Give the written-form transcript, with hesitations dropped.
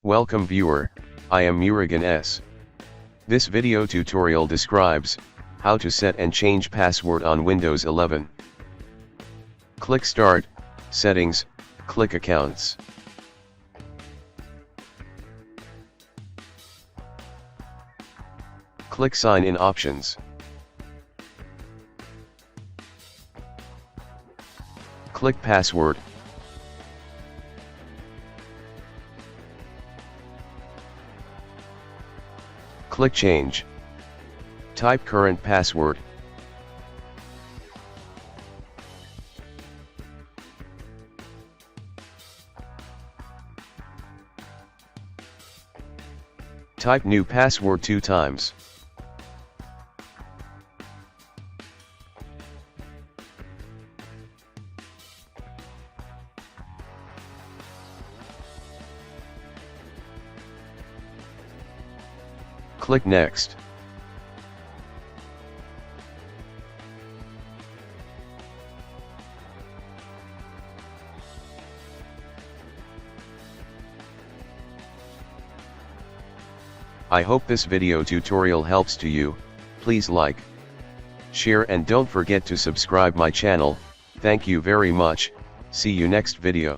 Welcome viewer, I am Murugan S. This video tutorial describes how to set and change password on Windows 11. Click Start, Settings, click Accounts. Click Sign In Options. Click Password. Click Change. Type current password. Type new password 2 times. Click Next. I hope this video tutorial helps to you. Please like, share and don't forget to subscribe my channel. Thank you very much. See you next video.